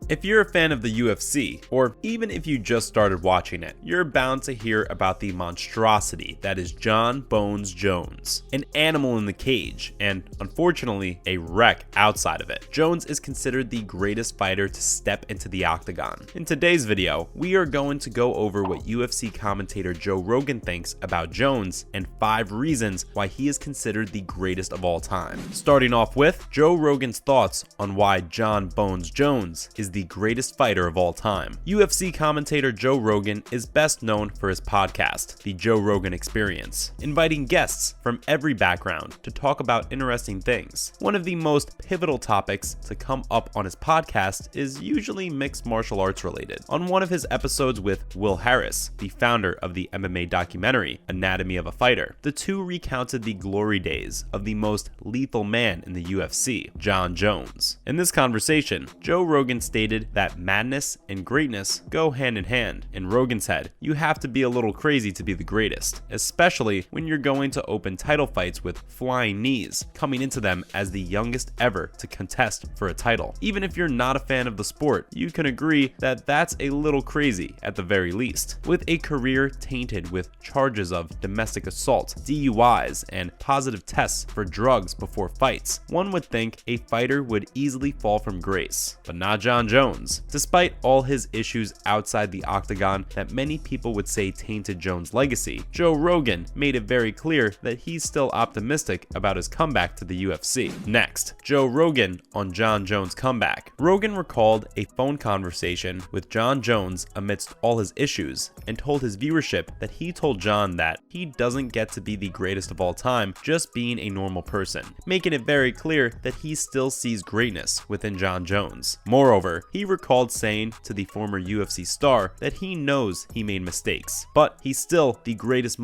If you're a fan of the UFC, or even if you just started watching it, you're bound to hear about the monstrosity that is Jon Bones Jones, an animal in the cage, and unfortunately, a wreck outside of it. Jones is considered the greatest fighter to step into the octagon. In today's video, we are going to go over what UFC commentator Joe Rogan thinks about Jones and 5 reasons why he is considered the greatest of all time. Starting off with Joe Rogan's thoughts on why Jon Bones Jones is the greatest fighter of all time. UFC commentator Joe Rogan is best known for his podcast, The Joe Rogan Experience, inviting guests from every background to talk about interesting things. One of the most pivotal topics to come up on his podcast is usually mixed martial arts related. On one of his episodes with Will Harris, the founder of the MMA documentary Anatomy of a Fighter, the two recounted the glory days of the most lethal man in the UFC, Jon Jones. In this conversation, Joe Rogan stated that madness and greatness go hand in hand. In Rogan's head, you have to be a little crazy to be the greatest, especially when you're going to open title fights with flying knees, coming into them as the youngest ever to contest for a title. Even if you're not a fan of the sport, you can agree that that's a little crazy at the very least. With a career tainted with charges of domestic assault, DUIs, and positive tests for drugs before fights, one would think a fighter would easily fall from grace, but not Jon Jones. Despite all his issues outside the octagon that many people would say tainted Jones' legacy, Joe Rogan made it very clear that he's still optimistic about his comeback to the UFC. Next, Joe Rogan on Jon Jones' comeback. Rogan recalled a phone conversation with Jon Jones amidst all his issues and told his viewership that he told Jon that he doesn't get to be the greatest of all time just being a normal person, making it very clear that he still sees greatness within Jon Jones. Moreover, he recalled saying to the former UFC star that he knows he made mistakes, but he's still the greatest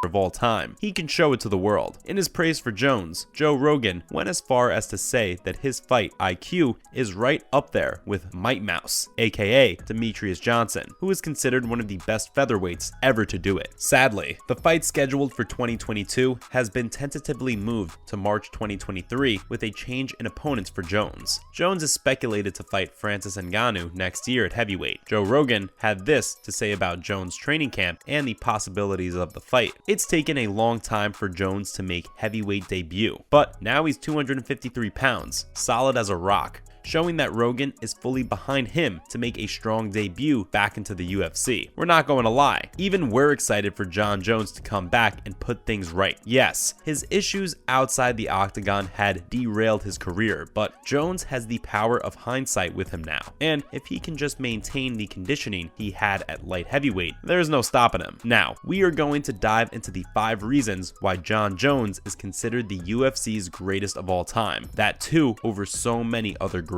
of all time. He can show it to the world. In his praise for Jones, Joe Rogan went as far as to say that his fight IQ is right up there with Might Mouse, aka Demetrius Johnson, who is considered one of the best featherweights ever to do it. Sadly, the fight scheduled for 2022 has been tentatively moved to March 2023 with a change in opponents for Jones. Jones is speculated to fight Francis Ngannou next year at heavyweight. Joe Rogan had this to say about Jones' training camp and the possibilities of the fight. It's taken a long time for Jones to make heavyweight debut, but now he's 253 pounds, solid as a rock, showing that Rogan is fully behind him to make a strong debut back into the UFC. We're not going to lie, even we're excited for Jon Jones to come back and put things right. Yes, his issues outside the octagon had derailed his career, but Jones has the power of hindsight with him now, and if he can just maintain the conditioning he had at light heavyweight, there's no stopping him. Now, we are going to dive into the 5 reasons why Jon Jones is considered the UFC's greatest of all time, that too over so many other greats.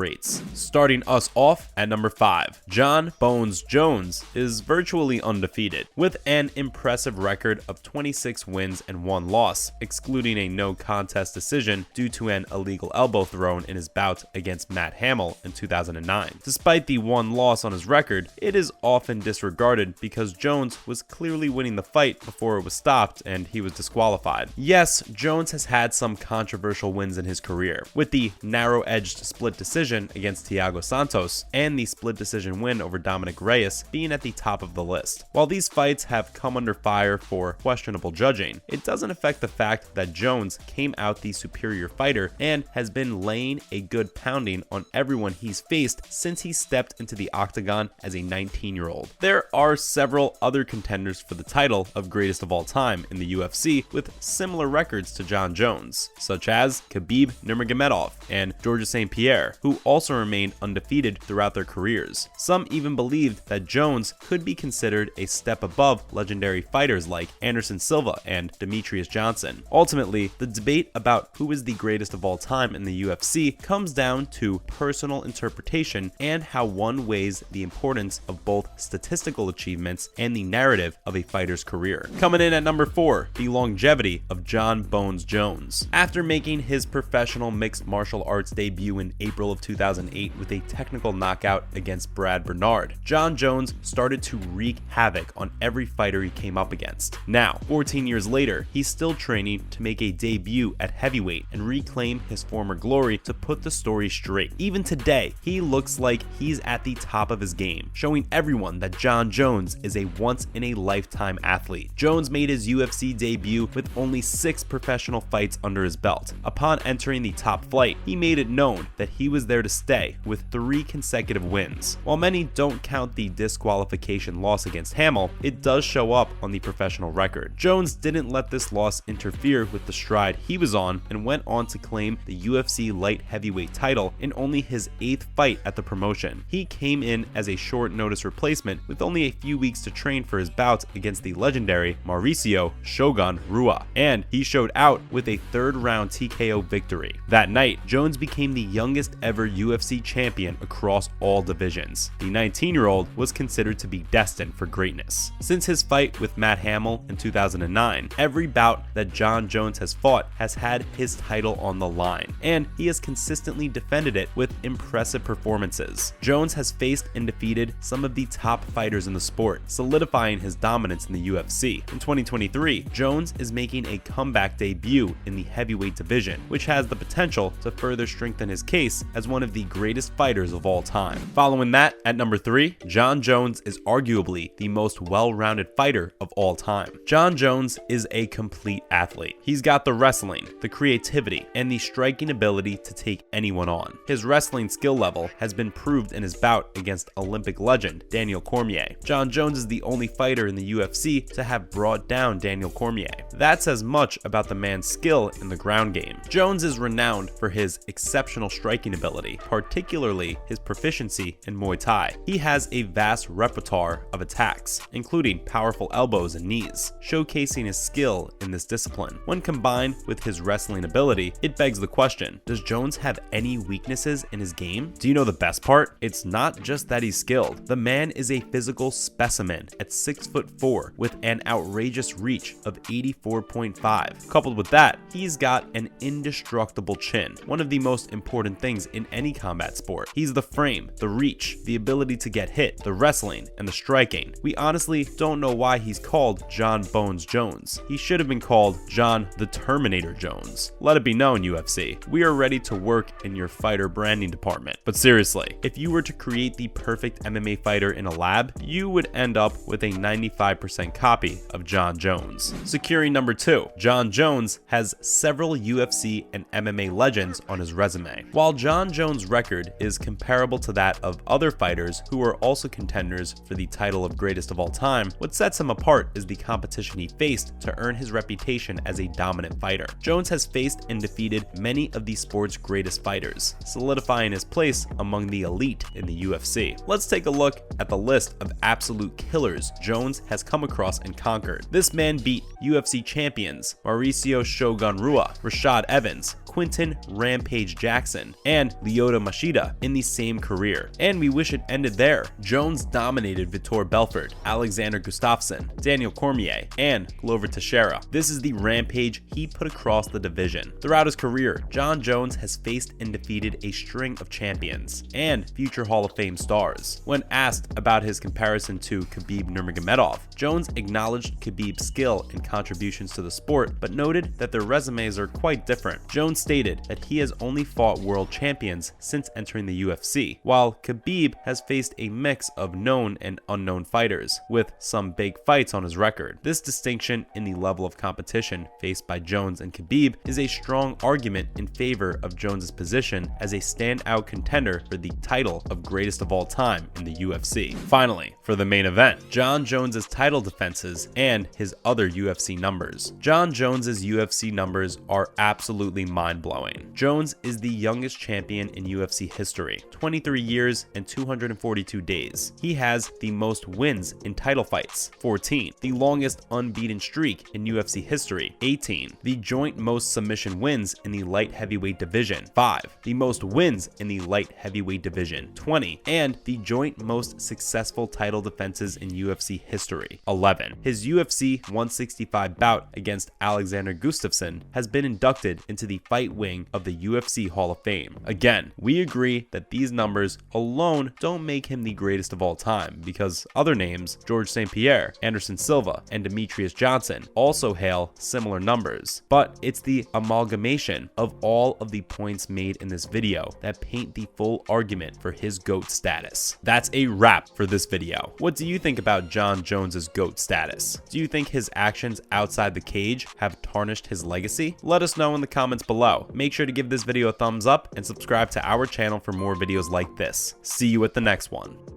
Starting us off at number 5, Jon Bones Jones is virtually undefeated, with an impressive record of 26 wins and 1 loss, excluding a no contest decision due to an illegal elbow thrown in his bout against Matt Hamill in 2009. Despite the 1 loss on his record, it is often disregarded because Jones was clearly winning the fight before it was stopped and he was disqualified. Yes, Jones has had some controversial wins in his career, with the narrow-edged split decision against Thiago Santos and the split decision win over Dominic Reyes being at the top of the list. While these fights have come under fire for questionable judging, it doesn't affect the fact that Jones came out the superior fighter and has been laying a good pounding on everyone he's faced since he stepped into the octagon as a 19-year-old. There are several other contenders for the title of greatest of all time in the UFC with similar records to Jon Jones, such as Khabib Nurmagomedov and Georges St. Pierre, who also remained undefeated throughout their careers. Some even believed that Jones could be considered a step above legendary fighters like Anderson Silva and Demetrius Johnson. Ultimately, the debate about who is the greatest of all time in the UFC comes down to personal interpretation and how one weighs the importance of both statistical achievements and the narrative of a fighter's career. Coming in at number 4, the longevity of Jon Bones Jones. After making his professional mixed martial arts debut in April of 2008 with a technical knockout against Brad Bernard, Jon Jones started to wreak havoc on every fighter he came up against. Now, 14 years later, he's still training to make a debut at heavyweight and reclaim his former glory to put the story straight. Even today, he looks like he's at the top of his game, showing everyone that Jon Jones is a once-in-a-lifetime athlete. Jones made his UFC debut with only 6 professional fights under his belt. Upon entering the top flight, he made it known that he was there to stay with 3 consecutive wins. While many don't count the disqualification loss against Hamill, it does show up on the professional record. Jones didn't let this loss interfere with the stride he was on and went on to claim the UFC light heavyweight title in only his 8th fight at the promotion. He came in as a short notice replacement with only a few weeks to train for his bout against the legendary Mauricio Shogun Rua, and he showed out with a 3rd round TKO victory. That night, Jones became the youngest ever UFC champion across all divisions. The 19-year-old was considered to be destined for greatness. Since his fight with Matt Hamill in 2009, every bout that Jon Jones has fought has had his title on the line, and he has consistently defended it with impressive performances. Jones has faced and defeated some of the top fighters in the sport, solidifying his dominance in the UFC. In 2023, Jones is making a comeback debut in the heavyweight division, which has the potential to further strengthen his case as one of the greatest fighters of all time. Following that, at number 3, Jon Jones is arguably the most well-rounded fighter of all time. Jon Jones is a complete athlete. He's got the wrestling, the creativity, and the striking ability to take anyone on. His wrestling skill level has been proved in his bout against Olympic legend Daniel Cormier. Jon Jones is the only fighter in the UFC to have brought down Daniel Cormier. That says much about the man's skill in the ground game. Jones is renowned for his exceptional striking ability, particularly his proficiency in Muay Thai. He has a vast repertoire of attacks, including powerful elbows and knees, showcasing his skill in this discipline. When combined with his wrestling ability, it begs the question, does Jones have any weaknesses in his game? Do you know the best part? It's not just that he's skilled. The man is a physical specimen at 6'4" with an outrageous reach of 84.5. Coupled with that, he's got an indestructible chin, one of the most important things in any combat sport. He's the frame, the reach, the ability to get hit, the wrestling, and the striking. We honestly don't know why he's called Jon Bones Jones. He should have been called Jon the Terminator Jones. Let it be known, UFC, we are ready to work in your fighter branding department. But seriously, if you were to create the perfect MMA fighter in a lab, you would end up with a 95% copy of Jon Jones. Securing number 2, Jon Jones has several UFC and MMA legends on his resume. While Jon Jones' record is comparable to that of other fighters who are also contenders for the title of greatest of all time, what sets him apart is the competition he faced to earn his reputation as a dominant fighter. Jones has faced and defeated many of the sport's greatest fighters, solidifying his place among the elite in the UFC. Let's take a look at the list of absolute killers Jones has come across and conquered. This man beat UFC champions Mauricio Shogun Rua, Rashad Evans, Quinton Rampage Jackson, and Lyoto Machida in the same career. And we wish it ended there. Jones dominated Vitor Belfort, Alexander Gustafsson, Daniel Cormier, and Glover Teixeira. This is the rampage he put across the division. Throughout his career, Jon Jones has faced and defeated a string of champions and future Hall of Fame stars. When asked about his comparison to Khabib Nurmagomedov, Jones acknowledged Khabib's skill and contributions to the sport, but noted that their resumes are quite different. Jones stated that he has only fought world champions since entering the UFC, while Khabib has faced a mix of known and unknown fighters, with some big fights on his record. This distinction in the level of competition faced by Jones and Khabib is a strong argument in favor of Jones's position as a standout contender for the title of greatest of all time in the UFC. Finally, for the main event, Jon Jones's title defenses and his other UFC numbers. Jon Jones's UFC numbers are absolutely mind-blowing. Jones is the youngest champion in UFC history, 23 years and 242 days. He has the most wins in title fights, 14, the longest unbeaten streak in UFC history, 18, the joint most submission wins in the light heavyweight division, 5, the most wins in the light heavyweight division, 20, and the joint most successful title defenses in UFC history, 11. His UFC 165 bout against Alexander Gustafsson has been inducted into the Fight fight wing of the UFC Hall of Fame. Again, we agree that these numbers alone don't make him the greatest of all time, because other names, George St. Pierre, Anderson Silva, and Demetrius Johnson, also hail similar numbers. But it's the amalgamation of all of the points made in this video that paint the full argument for his GOAT status. That's a wrap for this video. What do you think about Jon Jones's GOAT status? Do you think his actions outside the cage have tarnished his legacy? Let us know in the comments below. Make sure to give this video a thumbs up and subscribe to our channel for more videos like this. See you at the next one.